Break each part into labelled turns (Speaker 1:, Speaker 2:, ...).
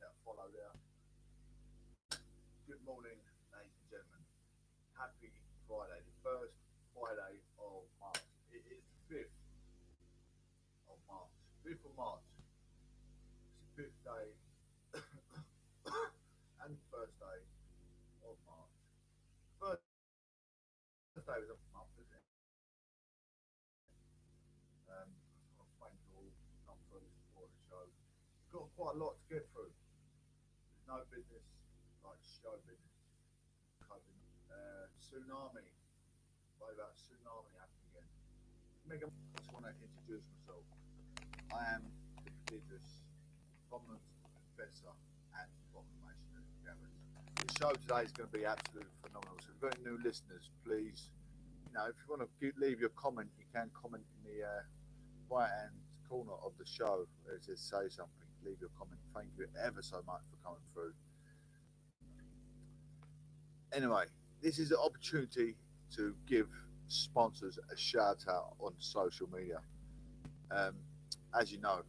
Speaker 1: that follow there. Good morning, ladies and gentlemen. Happy Friday, the first Friday of March. It is the 5th of March. 5th of March. It's the fifth day and the first day of March. First day was a month, isn't it? I just want to thank you all for coming through the support of the show. We've got quite a lot to get through. There's no business like show business. Tsunami. What about tsunami happening again? Mega. I just want to introduce myself. I am the prodigious, prominent professor and proclamation gathers. The show today is going to be absolutely phenomenal. So, if you've got any new listeners, please, if you want to leave your comment, you can comment in the right-hand corner of the show where it says "Say Something." Leave your comment. Thank you ever so much for coming through. Anyway, this is an opportunity to give sponsors a shout out on social media. As you know,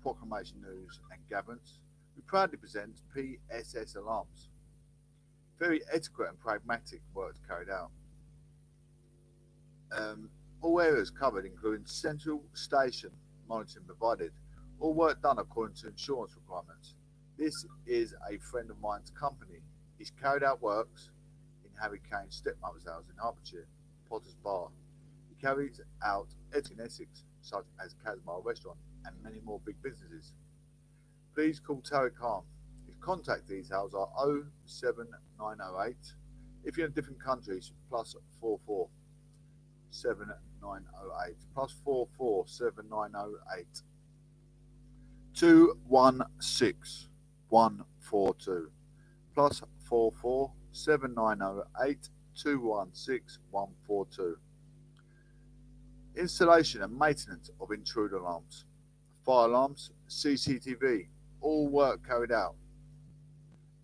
Speaker 1: Proclamation News and Gatherings, we proudly present PSS Alarms. Very etiquette and pragmatic work carried out. All areas covered, including central station monitoring provided. All work done according to insurance requirements. This is a friend of mine's company. He's carried out works in Harry Kane's stepmother's house in Hertfordshire, Potter's Bar. He carries out in Essex, such as Casmar Restaurant, and many more big businesses. Please call Tariq Khan. His contact details are 07908. If you're in different countries, +44 7908, +44 7908 216 142, +44 7908 216 142. Installation and maintenance of intruder alarms, fire alarms, CCTV, all work carried out,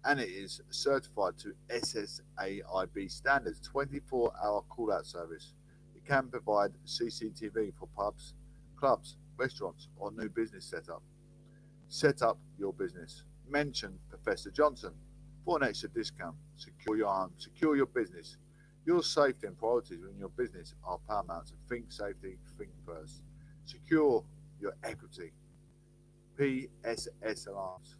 Speaker 1: and it is certified to SSAIB standards, 24-hour call-out service. It can provide CCTV for pubs, clubs, restaurants, or new business setup. Set up your business. Mention Professor Johnson for an extra discount. Secure your home, secure your business. Your safety and priorities in your business are paramount. So think safety, think first. Secure your equity. PSS Alarms.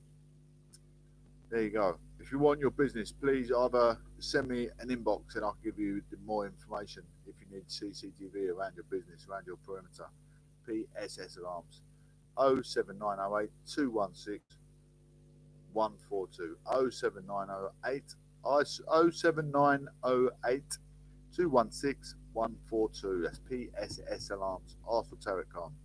Speaker 1: There you go. If you want your business, please either send me an inbox and I'll give you more information if you need CCTV around your business, around your perimeter. PSS Alarms. 07908 216 142. 07908 216 142. That's PSS Alarms. Ask for Tariq Khan.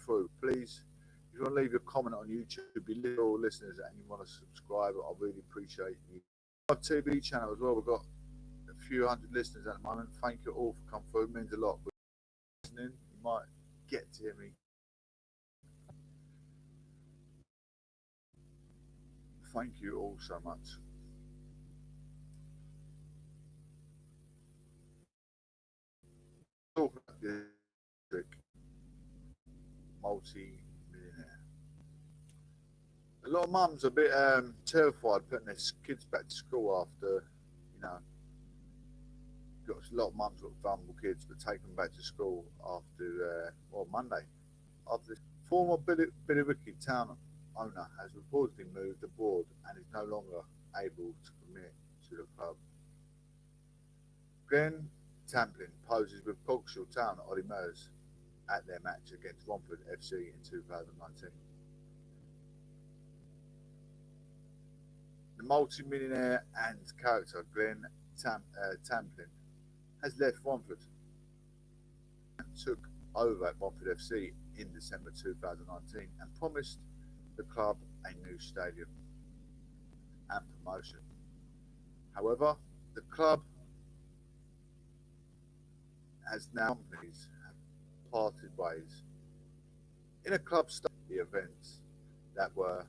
Speaker 1: Through, please. If you want to leave your comment on YouTube, be little listeners, and you want to subscribe, I really appreciate you. Our TV channel as well. We've got a few hundred listeners at the moment. Thank you all for coming through. It means a lot. Listening, you might get to hear me. Thank you all so much. Talk about the multi-millionaire. A lot of mums are a bit terrified putting their kids back to school after, got a lot of mums got vulnerable kids, but take them back to school after, Monday. After this former Billericay town owner has reportedly moved abroad and is no longer able to commit to the club. Glenn Tamplin poses with Coggeshall Town Ollie Mers at their match against Romford FC in 2019. The multi-millionaire and character Glenn Tamplin has left Romford and took over at Romford FC in December 2019 and promised the club a new stadium and promotion. However, the club has now companies have parted ways. In a club study, the events that were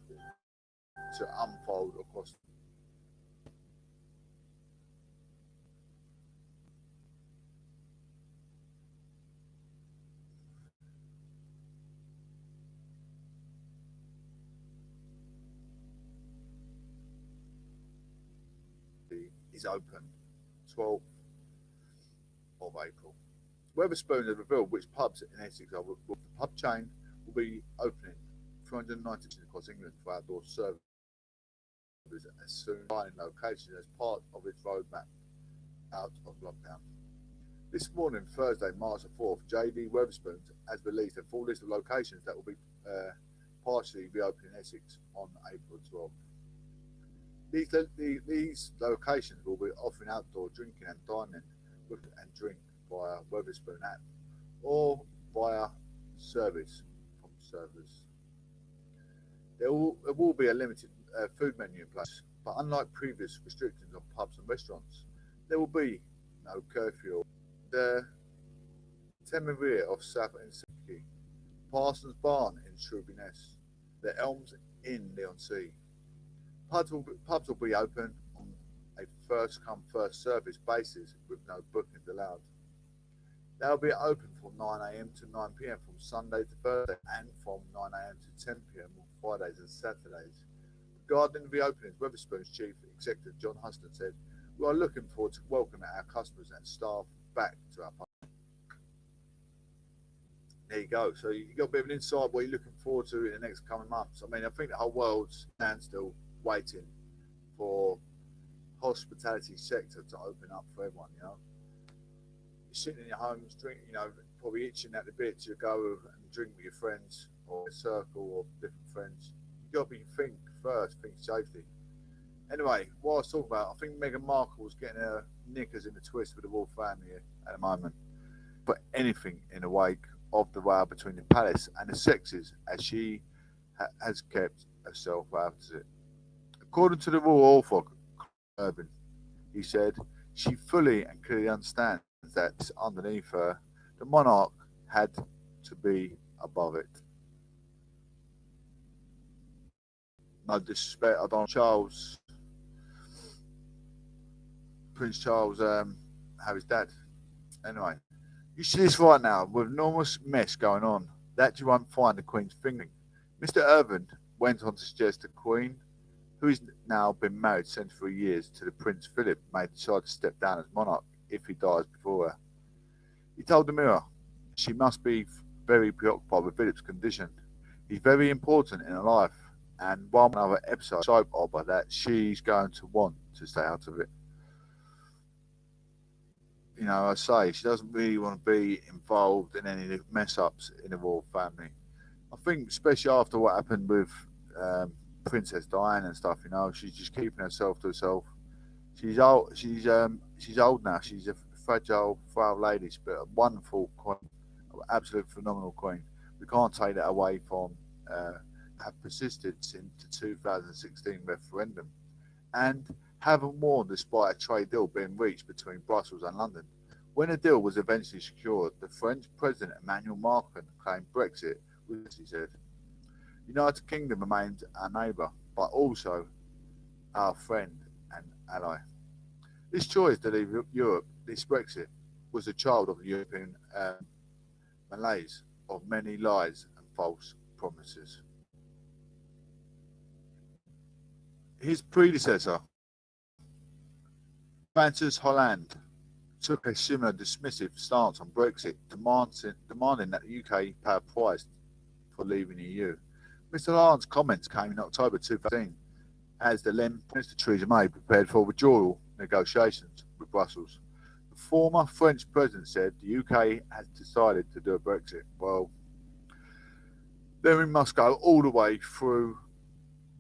Speaker 1: to unfold across is open 12th of April. Wetherspoons have revealed which pubs in Essex are. The pub chain will be opening 390 across England for outdoor service as soon as finding locations as part of its roadmap out of lockdown. This morning, Thursday, March the 4th, JD Wetherspoons has released a full list of locations that will be partially reopening Essex on April 12th. These locations will be offering outdoor drinking and dining and drink via Wetherspoon app or via service from servers. There will be a limited food menu in place, but unlike previous restrictions on pubs and restaurants, there will be no curfew. The Temeria of South End, Parsons Barn in Shrewsbury-Ness, the Elms in Leigh-on-Sea. Pubs will be open on a first-come, first-service basis with no bookings allowed. They'll be open from 9 a.m. to 9 p.m. from Sunday to Thursday and from 9 a.m. to 10 p.m. on Fridays and Saturdays. Regarding the reopening, Wetherspoons Chief Executive John Huston said, "We are looking forward to welcoming our customers and staff back to our pub." There you go. So you got a bit of an insight what you're looking forward to in the next coming months. I mean, I think the whole world's standstill waiting for hospitality sector to open up for everyone, you know. You're sitting in your homes, drinking, you know, probably itching at the bit to go and drink with your friends or a circle of different friends. You got to think first, think safety. Anyway, what I was talking about, I think Meghan Markle's getting her knickers in the twist with the royal family at the moment. But anything in the wake of the row between the palace and the sexes, as she has kept herself out of it. According to the royal author, Urban, he said, she fully and clearly understands that underneath her, the monarch had to be above it. No disrespect, I don't Charles, Prince Charles, have his dad. Anyway, you see this right now with enormous mess going on that you won't find the Queen's fingering. Mr. Irvin went on to suggest the Queen, who has now been married 73 years to the Prince Philip, may decide to step down as monarch if he dies before her. He told the Mirror she must be very preoccupied with Philip's condition. He's very important in her life, and one other episode soap opera that she's going to want to stay out of it. You know, I say she doesn't really want to be involved in any mess ups in the royal family. I think, especially after what happened with Princess Diana and stuff, you know, she's just keeping herself to herself. She's old. She's old now. She's a fragile, frail lady, but a wonderful queen, an absolute phenomenal queen. We can't take that away from have persisted since the 2016 referendum, and haven't warned despite a trade deal being reached between Brussels and London. When a deal was eventually secured, the French President Emmanuel Macron claimed Brexit was, he said, United Kingdom remains our neighbour, but also our friend and ally. This choice to leave Europe, this Brexit, was a child of the European malaise of many lies and false promises. His predecessor, Francis Hollande, took a similar dismissive stance on Brexit, demanding that the UK pay a price for leaving the EU. Mr. Hollande's comments came in October 2015 as the then Minister Theresa May prepared for withdrawal negotiations with Brussels. The former French president said the UK has decided to do a Brexit. Well, then we must go all the way through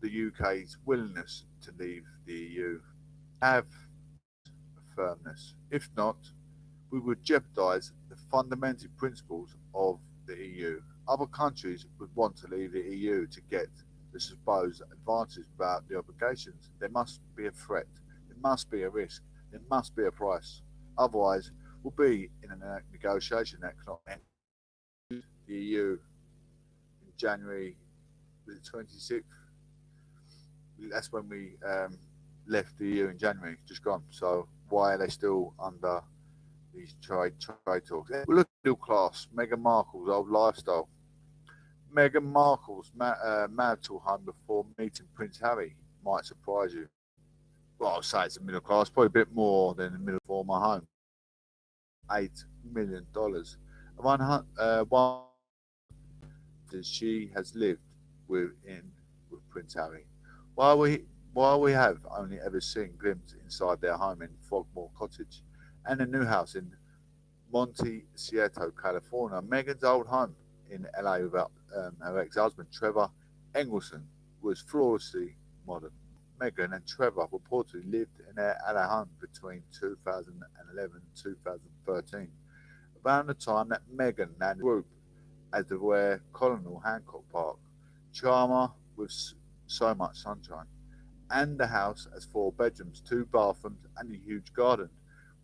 Speaker 1: the UK's willingness to leave the EU. Have firmness. If not, we would jeopardise the fundamental principles of the EU. Other countries would want to leave the EU to get the supposed advantages without the obligations. There must be a threat. There must be a risk. There must be a price. Otherwise, we'll be in a negotiation that cannot end. The EU in January the 26th. That's when we left the EU in January, just gone. So why are they still under these trade talks? We're looking at middle class. Meghan Markle's old lifestyle. Meghan Markle's marital home before meeting Prince Harry might surprise you. well, I'll say it's a middle class, probably a bit more than the middle for my home. $8 million. One that she has lived with Prince Harry. While we have only ever seen glimpses inside their home in Frogmore Cottage and a new house in Monte Cierto, California, Meghan's old home in LA with her ex-husband Trevor Engelson was flawlessly modern. Meghan and Trevor reportedly lived in their LA home between 2011 and 2013, around the time that Meghan landed the group as they were Colonel Hancock Park, charmer with so much sunshine. And the house has 4 bedrooms, 2 bathrooms, and a huge garden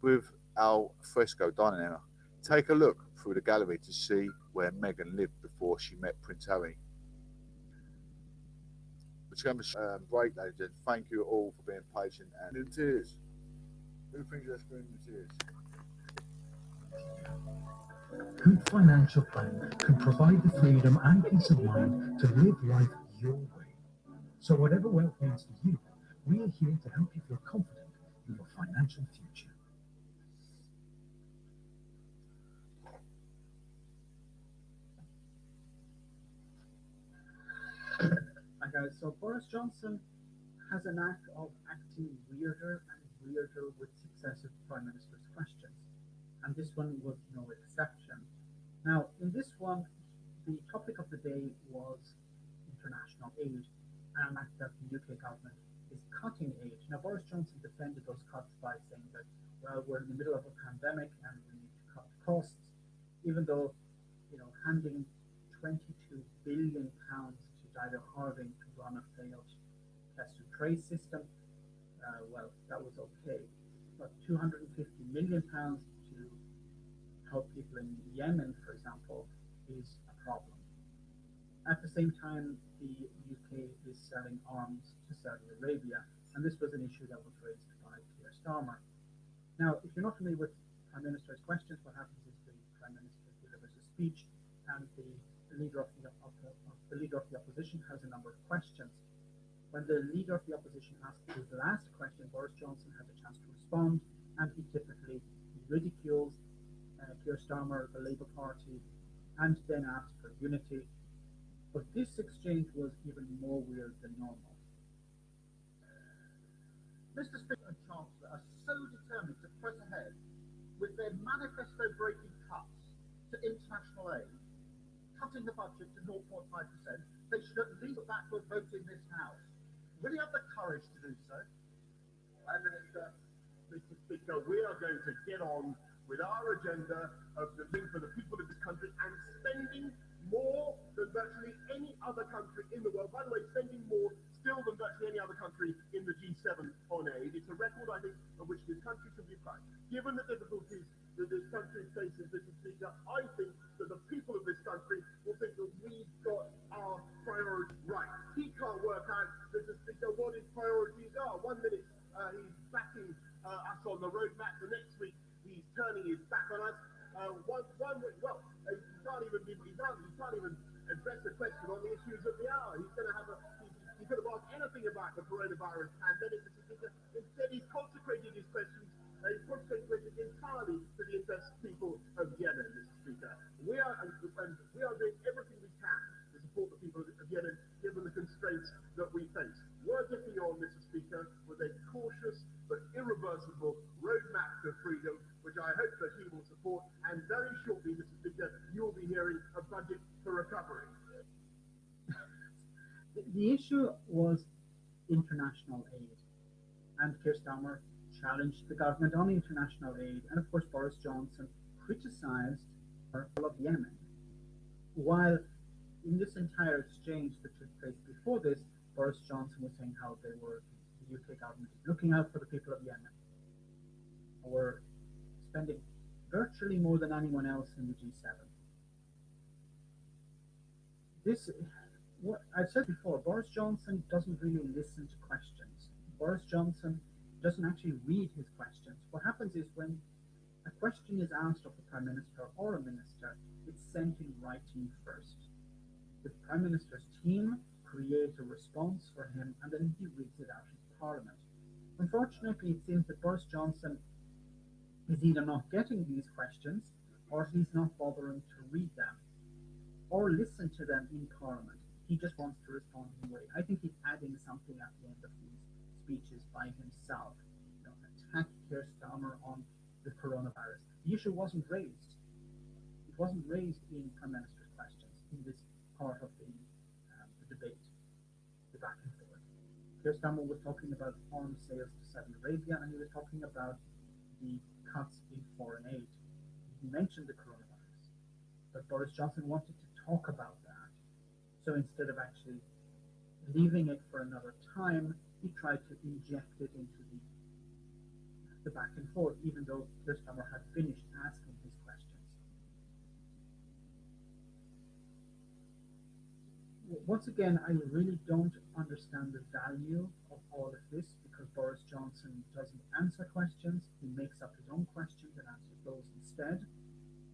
Speaker 1: with al fresco dining area. Take a look through the gallery to see where Meghan lived before she met Prince Harry. Which can be break, ladies and thank you all for being patient and in tears. Who thinks that's been in tears?
Speaker 2: Good financial plan can provide the freedom and peace of mind to live life your way. So whatever wealth means to you, we are here to help you feel confident in your financial future.
Speaker 3: Hi guys, so Boris Johnson has a knack of acting weirder and weirder with successive Prime Minister's questions, and this one was no exception. Now, in this one, the topic of the day was international aid and the fact that the UK government is cutting aid. Now, Boris Johnson defended those cuts by saying that, well, we're in the middle of a pandemic and we need to cut costs, even though, handing £22 billion to Dido Harding to run a failed test and trace system, well, that was okay. But £250 million to help people in Yemen, for example, is a problem. At the same time, the UK is selling arms to Saudi Arabia, and this was an issue that was raised by Keir Starmer. Now, if you're not familiar with Prime Minister's questions, what happens is the Prime Minister delivers a speech, and the leader of the opposition has a number of questions. When the leader of the opposition asks his last question, Boris Johnson has a chance to respond, and he typically ridicules Keir Starmer, the Labour Party, and then asks for unity. But this exchange was even more weird than normal.
Speaker 4: Mr. Speaker and Chancellor are so determined to press ahead with their manifesto-breaking cuts to international aid, cutting the budget to 0.5%, they should at least put that to a vote in this House. Will you have the courage to do so?
Speaker 5: Prime Minister, Mr. Speaker, we are going to get on with our agenda of the thing for the people of this country and spending more than virtually any other country in the world. By the way, spending more still than virtually any other country in the G7 on aid. It's a record, I think, of which this country should be proud. Given the difficulties that this country faces, Mr. Speaker, I think that the people of this country will think that we've got our priorities right. He can't work out, Mr. Speaker, what his priorities are. 1 minute he's backing us on the roadmap. The next week he's turning his back on us. One week, well, he can't even address the question on the issues of the hour. He's going to have he could have asked anything about the coronavirus pandemic, Mr. Speaker. Instead, he's concentrated his questions. He's concentrated entirely to the interests of people of Yemen, Mr. Speaker. We are doing everything we can to support the people of Yemen, given the constraints that we face. We're getting on, Mr. Speaker, with a cautious but irreversible roadmap to freedom, which I hope that he will support. And very shortly, Mr. Speaker, you will be hearing a budget for recovery.
Speaker 3: The issue was international aid, and Keir Starmer challenged the government on international aid, and of course Boris Johnson criticized the people of Yemen. While in this entire exchange that took place before this, Boris Johnson was saying how the UK government is looking out for the people of Yemen. We're spending virtually more than anyone else in the G7. What I've said before, Boris Johnson doesn't really listen to questions. Boris Johnson doesn't actually read his questions. What happens is when a question is asked of the Prime Minister or a minister, it's sent in writing first. The Prime Minister's team creates a response for him and then he reads it out in Parliament. Unfortunately, it seems that Boris Johnson is either not getting these questions or he's not bothering to read them or listen to them in Parliament. He just wants to respond in a way. I think he's adding something at the end of these speeches by himself. Attack Keir Starmer on the coronavirus. The issue wasn't raised. It wasn't raised in Prime Minister's questions in this part of the debate, the back and forth. Keir Starmer was talking about arms sales to Saudi Arabia, and he was talking about the cuts in foreign aid. He mentioned the coronavirus, but Boris Johnson wanted to talk about that. So instead of actually leaving it for another time, he tried to inject it into the back and forth, even though Keir Starmer had finished asking his questions. Once again, I really don't understand the value of all of this because Boris Johnson doesn't answer questions. He makes up his own questions and answers those instead.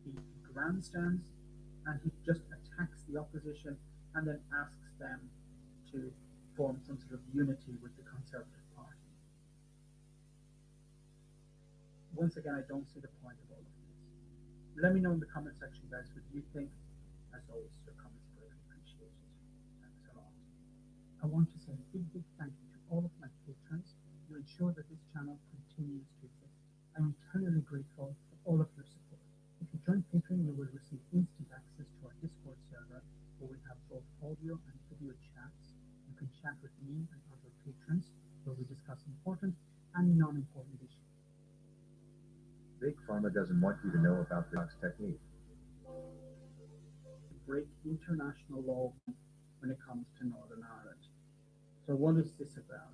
Speaker 3: He grandstands and he just attacks the opposition and then asks them to form some sort of unity with the Conservative Party. Once again, I don't see the point of all of this. Let me know in the comment section, guys, what you think. As always, your comments are greatly appreciated. Thanks a lot. I want to say a big thank you to all of my patrons who ensure that this channel continues to exist. I'm eternally grateful for all of your support. If you join Patreon, you will receive instant access to our Discord server, where we have both audio and video chats. You can chat with me and other patrons, where we discuss important and non-important issues.
Speaker 6: Big Pharma doesn't want you to know about this technique.
Speaker 3: Break international law when it comes to Northern Ireland. So what is this about?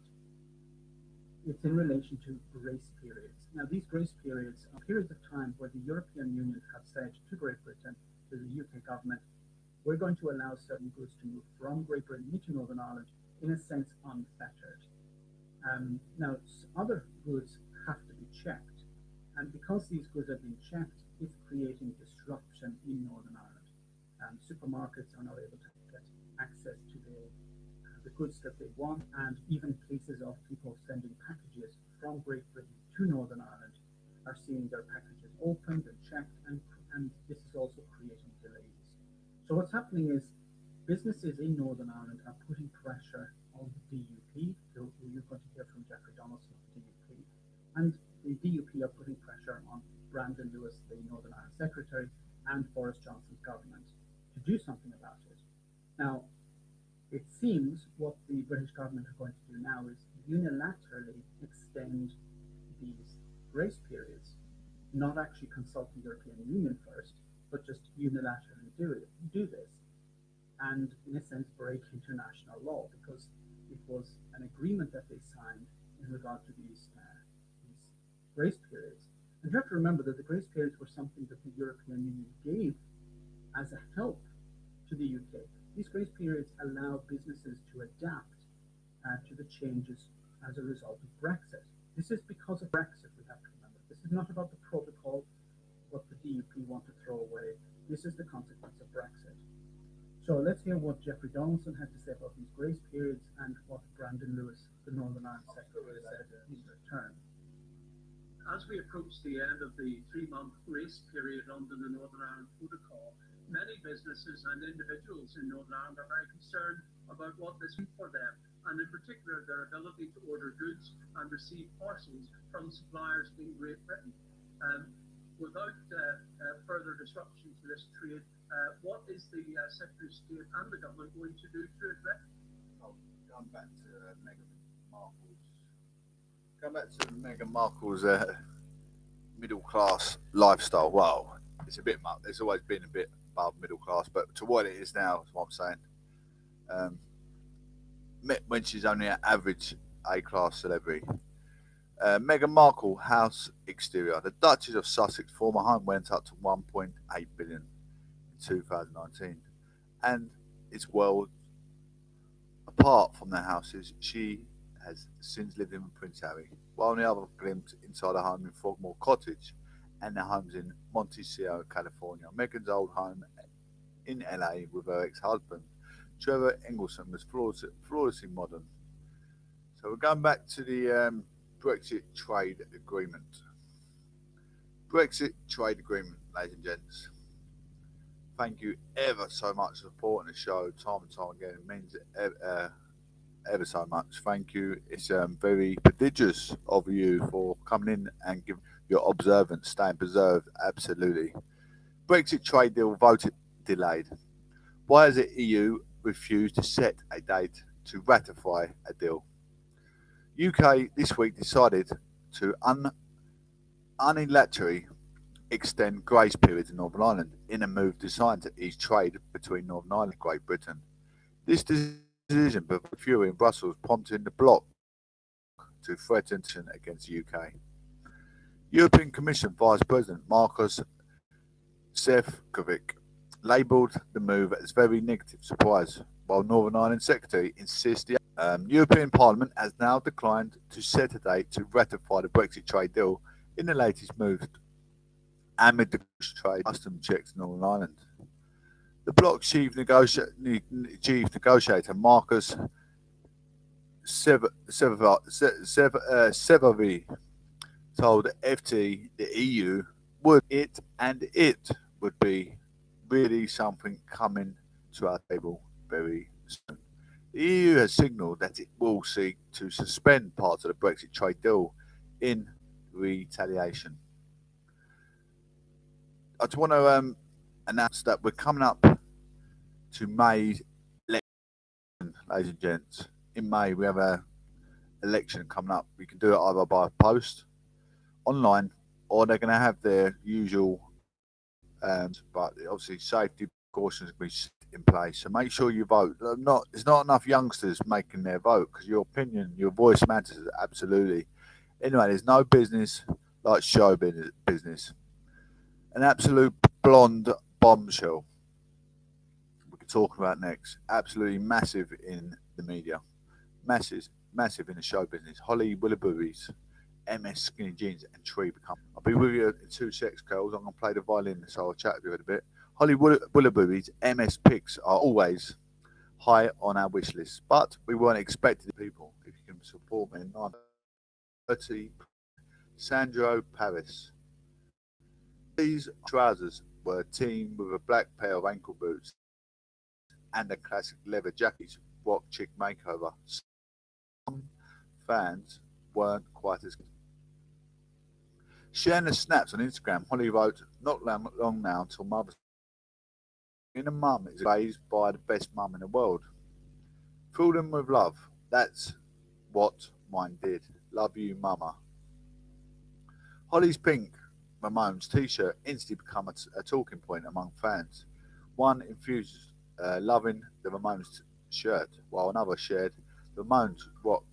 Speaker 3: It's in relation to grace periods. Now, these grace periods are periods of time where the European Union have said to Great Britain, to the UK government, we're going to allow certain goods to move from Great Britain into Northern Ireland, in a sense, unfettered. Now, other goods have to be checked. And because these goods are being checked, it's creating disruption in Northern Ireland. Supermarkets are not able to get access to the goods that they want, and even cases of people sending packages from Great Britain to Northern Ireland are seeing their packages opened and checked, and this is also creating delays. So what's happening is businesses in Northern Ireland are putting pressure on the DUP, who you're going to hear from Jeffrey Donaldson of the DUP, and the DUP are putting pressure on Brandon Lewis, the Northern Ireland Secretary, and Boris Johnson's government to do something about it. Now, it seems what the British government are going to do now is unilaterally extend these grace periods, not actually consult the European Union first, but just unilaterally do this, and in a sense break international law, because it was an agreement that they signed in regard to these grace periods. And you have to remember that the grace periods were something that the European Union gave as a help to the UK. These grace periods allow businesses to adapt to the changes as a result of Brexit. This is because of Brexit, we have to remember. This is not about the protocol, what the DUP want to throw away. This is the consequence of Brexit. So let's hear what Jeffrey Donaldson had to say about these grace periods and what Brandon Lewis, the Northern Ireland Secretary, said in return.
Speaker 7: As we approach the end of the 3-month grace period under the Northern Ireland Protocol, many businesses and individuals in Northern Ireland are very concerned about what this means for them, and in particular their ability to order goods and receive parcels from suppliers in Great Britain. Without further disruption to this trade, what is the Secretary of State and the government going to do to address it?
Speaker 1: Going back to Meghan Markle's middle class lifestyle. Well, it's always been a bit above middle class, but to what it is now is what I'm saying. When she's only an average A-class celebrity. Meghan Markle house exterior. The Duchess of Sussex former home went up to 1.8 billion in 2019, and it's well apart from their houses. She has since lived in Prince Harry, while the other glimpse inside her home in Frogmore Cottage and their homes in Montecito, California. Meghan's old home in LA with her ex-husband, Trevor Engelson, was flawlessly modern. So we're going back to the Brexit trade agreement. Brexit trade agreement, ladies and gents. Thank you ever so much for supporting the show time and time again. It means ever so much. Thank you. It's very prodigious of you for coming in and giving your observance, staying preserved. Absolutely. Brexit trade deal voted delayed. Why has the EU refused to set a date to ratify a deal? UK this week decided to unilaterally extend grace periods in Northern Ireland in a move designed to ease trade between Northern Ireland and Great Britain. This decision provoked fury in Brussels, prompting the bloc to threaten action against the UK. European Commission Vice President Markus Šefčovič labelled the move as very negative surprise, while Northern Ireland Secretary insists the European Parliament has now declined to set a date to ratify the Brexit trade deal in the latest move amid the trade custom checks in Northern Ireland. The bloc's chief negotiator Markus Šefčovič told FT the EU would be really something coming to our table very soon. The EU has signalled that it will seek to suspend parts of the Brexit trade deal in retaliation. I just want to announce that we're coming up to May election, ladies and gents. In May, we have an election coming up. We can do it either by post, online, or they're going to have their usual, but obviously safety precautions will be in place. So make sure you vote. There's not enough youngsters making their vote because your opinion, your voice matters, absolutely. Anyway, there's no business like show business. An absolute blonde bombshell we can talk about next. Absolutely massive in the media. Massive in the show business. Holly Willoughby's MS skinny jeans and tree become. I'll be with you in 2 seconds, girls. I'm going to play the violin, so I'll chat with you in a bit. Holly Willoughby's MS picks are always high on our wish list, but we weren't expecting people. If you can support me, 9:30. Sandro Paris. These trousers were teamed with a black pair of ankle boots and a classic leather jacket. Rock chick makeover. Some fans weren't quite as good. Sharing the snaps on Instagram, Holly wrote, "Not long now until Mother's Day. Being a mum is raised by the best mum in the world. Fill them with love. That's what mine did. Love you, mama." Holly's pink Ramones t-shirt instantly became a talking point among fans. One enthusiast loving the Ramones shirt, while another shared the Ramones rock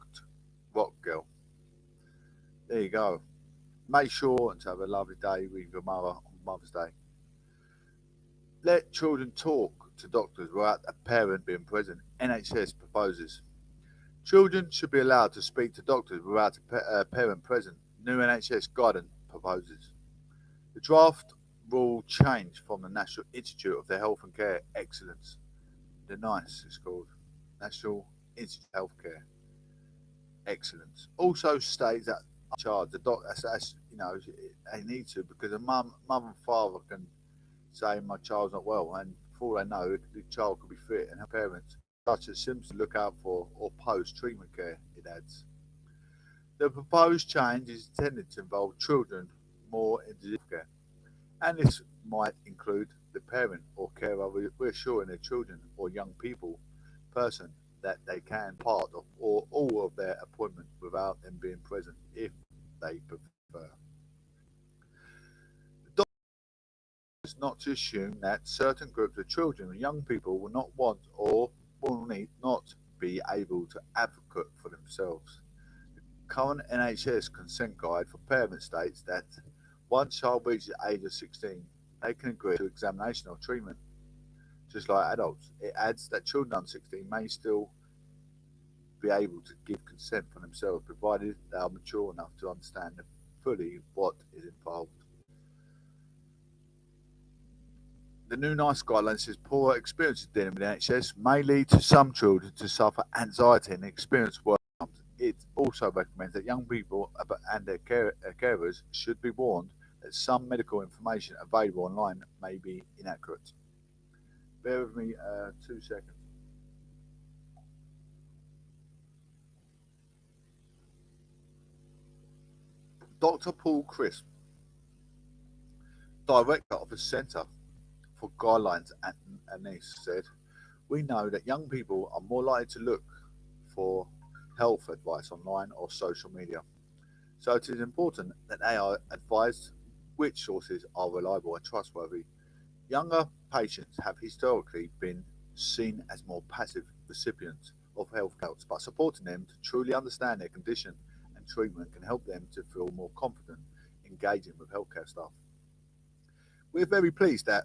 Speaker 1: girl. There you go. Make sure to have a lovely day with your mother on Mother's Day. Let children talk to doctors without a parent being present. NHS proposes. Children should be allowed to speak to doctors without a parent present. New NHS guidance proposes. The draft rule change from the National Institute of Health and Care Excellence. The NICE is called. National Institute of Healthcare Excellence. Also states that charge the doctor, they need to, because a mum and father can say my child's not well, and before they know it, the child could be fit, and her parents, such as symptoms to look out for or post-treatment care, it adds. The proposed change is intended to involve children more in disease care, and this might include the parent or carer reassuring their children or young person that they can part of or all of their appointment without them being present if they prefer. The doctor is not to assume that certain groups of children and young people will not want or will not be able to advocate for themselves. The current NHS consent guide for parents states that once a child reaches the age of 16, they can agree to examination or treatment, just like adults. It adds that children under 16 may still be able to give consent for themselves, provided they are mature enough to understand fully what is involved. The new NICE guidelines says poor experiences dealing with the NHS may lead to some children to suffer anxiety and experience work It also recommends that young people and their carers should be warned that some medical information available online may be inaccurate. Bear with me 2 seconds. Dr. Paul Crisp, director of the Centre for Guidelines and NICE, said, "We know that young people are more likely to look for health advice online or social media. So it is important that they are advised which sources are reliable and trustworthy. Younger patients have historically been seen as more passive recipients of health help, but supporting them to truly understand their condition and treatment can help them to feel more confident engaging with healthcare staff." We're very pleased that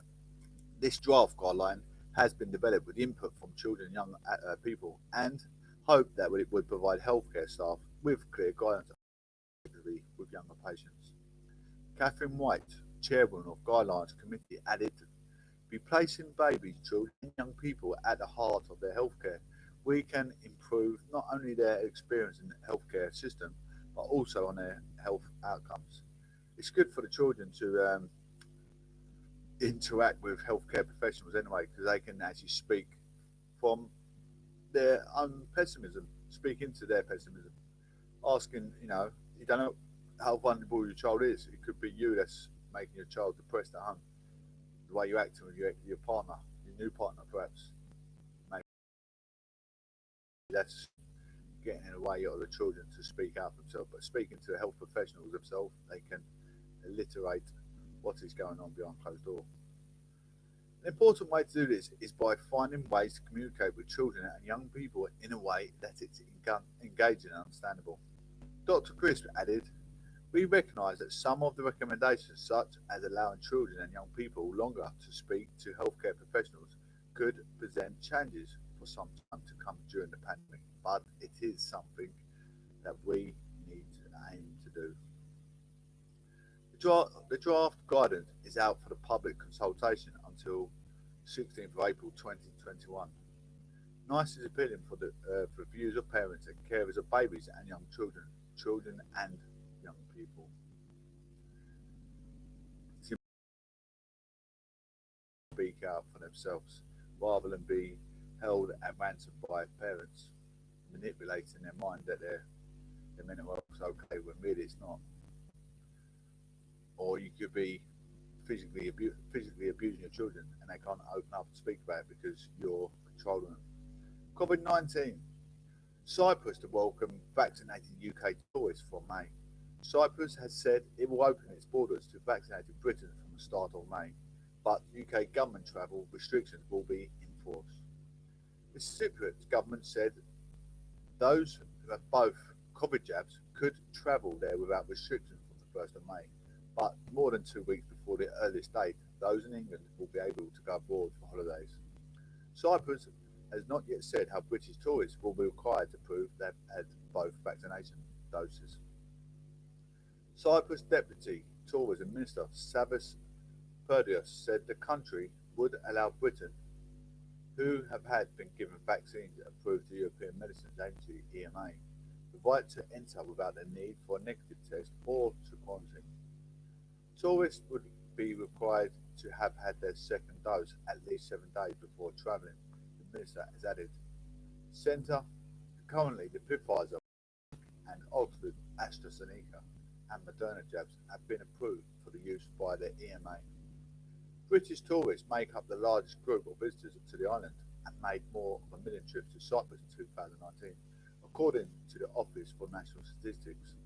Speaker 1: this draft guideline has been developed with input from children and young people, and hope that it would provide healthcare staff with clear guidance with younger patients. Catherine White, chairwoman of Guidelines Committee, added, "By placing babies, children and young people at the heart of their healthcare, we can improve not only their experience in the healthcare system, but also on their health outcomes. It's good for the children to interact with healthcare professionals anyway, because they can actually speak from their own pessimism, speak into their pessimism, asking, you don't know how vulnerable your child is. It could be you that's making your child depressed at home. The way you're acting with your partner, your new partner perhaps. Maybe that's getting in the way of the children to speak out themselves. But speaking to health professionals themselves, they can alliterate what is going on behind closed doors. An important way to do this is by finding ways to communicate with children and young people in a way that it's engaging and understandable. Dr. Crisp added, "We recognise that some of the recommendations, such as allowing children and young people longer to speak to healthcare professionals, could present challenges for some time to come during the pandemic, but it is something that we need to aim to do." The draft guidance is out for the public consultation until 16th of April 2021. NICE is appealing for the views of parents and carers of babies and young children and young people. To speak out for themselves rather than be held at ransom by parents, manipulating their mind that their mental health is okay when really it's not. Or you could be physically abusing your children and they can't open up and speak about it because you're controlling them. COVID-19. Cyprus to welcome vaccinated UK tourists from May. Cyprus has said it will open its borders to vaccinated Britain from the start of May, but UK government travel restrictions will be enforced. The Cypriot government said those who have both COVID jabs could travel there without restrictions from the 1st of May. But more than 2 weeks before the earliest date, those in England will be able to go abroad for holidays. Cyprus has not yet said how British tourists will be required to prove they've had both vaccination doses. Cyprus Deputy Tourism Minister Savas Perdios said the country would allow Britain, who have been given vaccines approved to the European Medicines Agency (EMA), the right to enter without the need for a negative test or to quarantine. Tourists would be required to have had their second dose at least 7 days before travelling, the minister has added. Currently, the Pfizer and Oxford AstraZeneca and Moderna jabs have been approved for the use by the EMA. British tourists make up the largest group of visitors to the island and made more of 1 million trips to Cyprus in 2019, according to the Office for National Statistics.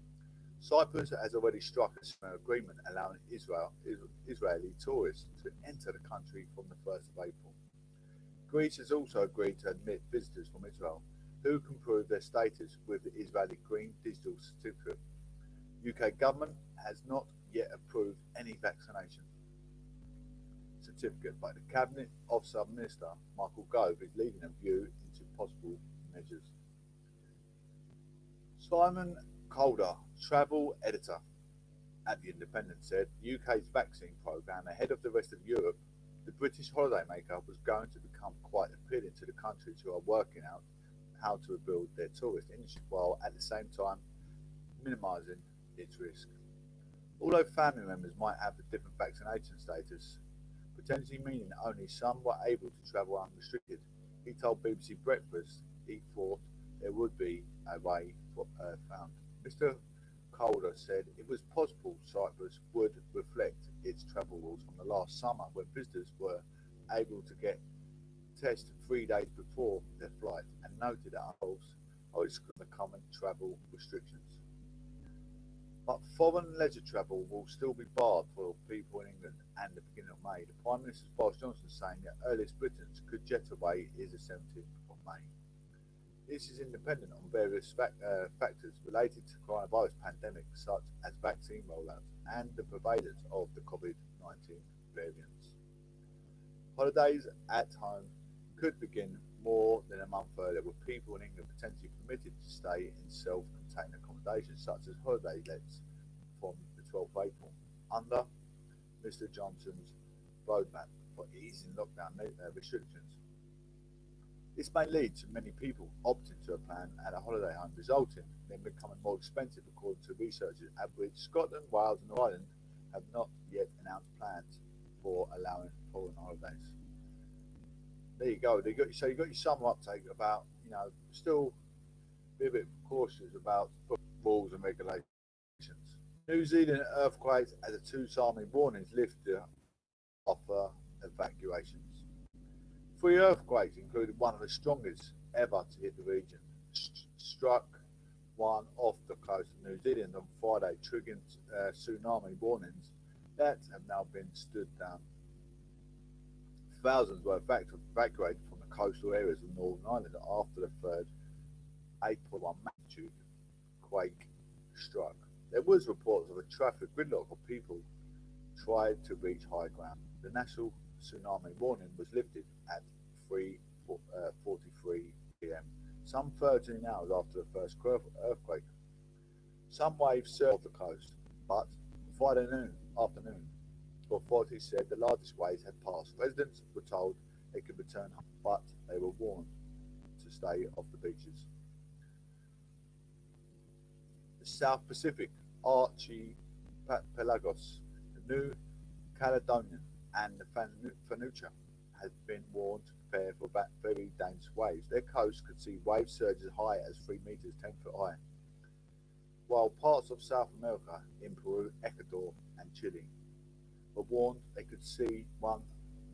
Speaker 1: Cyprus has already struck a similar agreement allowing Israeli tourists to enter the country from the 1st of April. Greece has also agreed to admit visitors from Israel who can prove their status with the Israeli Green Digital Certificate. UK government has not yet approved any vaccination certificate, but the Cabinet Officer Minister Michael Gove is leading a view into possible measures. Simon Calder, travel editor at The Independent, said UK's vaccine programme ahead of the rest of Europe, the British holidaymaker was going to become quite appealing to the countries who are working out how to rebuild their tourist industry while at the same time minimising its risk. Although family members might have a different vaccination status, potentially meaning only some were able to travel unrestricted, he told BBC Breakfast he thought there would be a way found. Mr. Calder said it was possible Cyprus would reflect its travel rules from the last summer when visitors were able to get tested 3 days before their flight and noted that unfolds are the common travel restrictions. But foreign leisure travel will still be barred for people in England and the beginning of May. The Prime Minister Boris Johnson saying that earliest Britons could jet away is the 17th of May. This is independent on various factors related to coronavirus pandemic, such as vaccine rollouts and the prevalence of the COVID-19 variants. Holidays at home could begin more than a month earlier, with people in England potentially permitted to stay in self-contained accommodation, such as holiday lets, from the 12th of April, under Mr Johnson's roadmap for easing lockdown restrictions. This may lead to many people opting to a plan at a holiday home, resulting in them becoming more expensive, according to researchers, at which Scotland, Wales and Ireland have not yet announced plans for allowing foreign holidays. There you go. You've got your summer uptake about, still be a bit cautious about rules and regulations. New Zealand earthquakes and the two tsunami warnings lifted to offer evacuations. 3 earthquakes, including one of the strongest ever to hit the region, struck one off the coast of New Zealand on Friday, triggering tsunami warnings that have now been stood down. Thousands were evacuated from the coastal areas of Northern Ireland after the third 8.1 magnitude quake struck. There was reports of a traffic gridlock of people tried to reach high ground. The national tsunami warning was lifted at 3:43 p.m., some 13 hours after the first earthquake. Some waves surged the coast, but Friday afternoon, authorities said the largest waves had passed. Residents were told they could return home, but they were warned to stay off the beaches. The South Pacific archipelagos, the New Caledonian and the Vanuatu had been warned to prepare for very dangerous waves. Their coast could see wave surges as high as 3 meters, 10 foot high. While parts of South America, in Peru, Ecuador and Chile, were warned they could see 1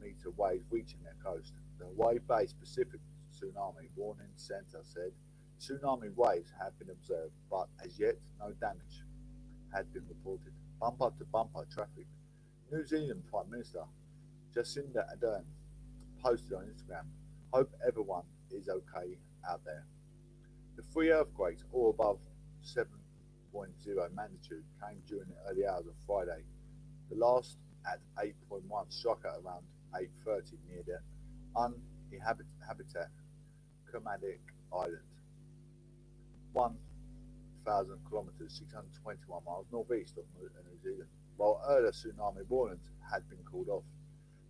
Speaker 1: meter waves reaching their coast. The Hawaii-based Pacific Tsunami Warning Center said tsunami waves have been observed, but as yet no damage had been reported. Bumper-to-bumper traffic. New Zealand Prime Minister Jacinda Ardern posted on Instagram, "Hope everyone is okay out there." The 3 earthquakes, all above 7.0 magnitude, came during the early hours of Friday. The last at 8.1 struck at around 8:30 near the uninhabited Kermadec Island, 1,000 kilometres, 621 miles northeast of New Zealand. While earlier tsunami warnings had been called off,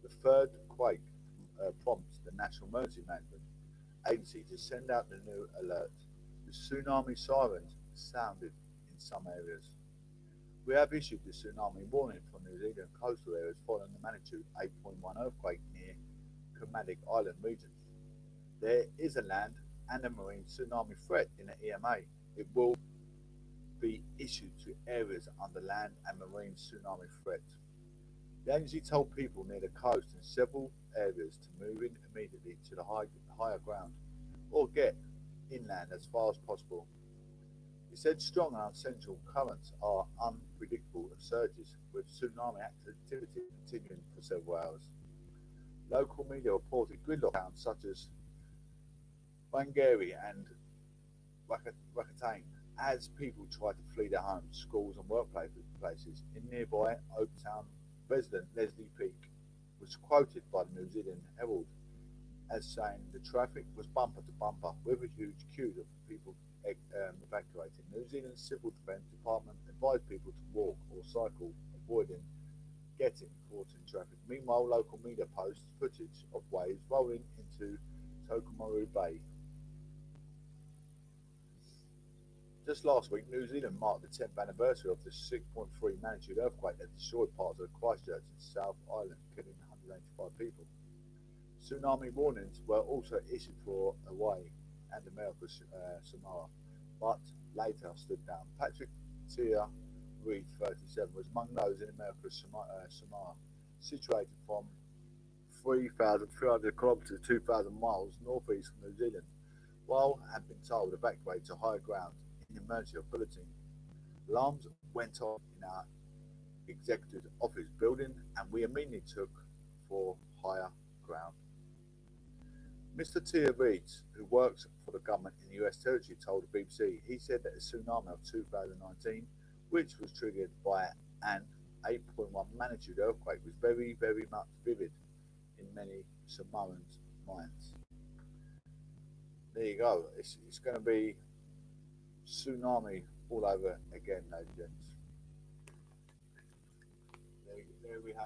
Speaker 1: the third quake prompted the National Emergency Management Agency to send out the new alert. The tsunami sirens sounded in some areas. We have issued the tsunami warning for New Zealand coastal areas following the magnitude 8.1 earthquake near Kermadec Island region. There is a land and a marine tsunami threat in the EMA. It will be issued to areas under land and marine tsunami threat. The agency told people near the coast in several areas to move in immediately to the higher ground or get inland as far as possible. It said strong and uncensual currents are unpredictable surges, with tsunami activity continuing for several hours. Local media reported gridlock towns such as Whangarei and Rakatane as people tried to flee their homes, schools and workplaces. In nearby Oaktown, resident Leslie Peake was quoted by the New Zealand Herald as saying the traffic was bumper to bumper with a huge queue of people evacuating. New Zealand's Civil Defence Department advised people to walk or cycle, avoiding getting caught in traffic. Meanwhile, local media posts footage of waves rolling into Tokomaru Bay Just last week, New Zealand marked the 10th anniversary of the 6.3 magnitude earthquake that destroyed parts of Christchurch and South Island, killing 185 people. Tsunami warnings were also issued for Hawaii and America's Samoa, but later stood down. Patrick Tia Reed, 37, was among those in America's Samoa, situated from 3,300 kilometres, 2,000 miles northeast of New Zealand, while had been told to evacuate to higher ground in emergency bulletin. Alarms went off in our executive office building, and we immediately took for higher ground. Mr. Tia Reeds, who works for the government in the US territory, told the BBC he said that the tsunami of 2019, which was triggered by an 8.1 magnitude earthquake, was very, very much vivid in many Samoans' minds. There you go. It's going to be tsunami all over again, ladies and gents. There we have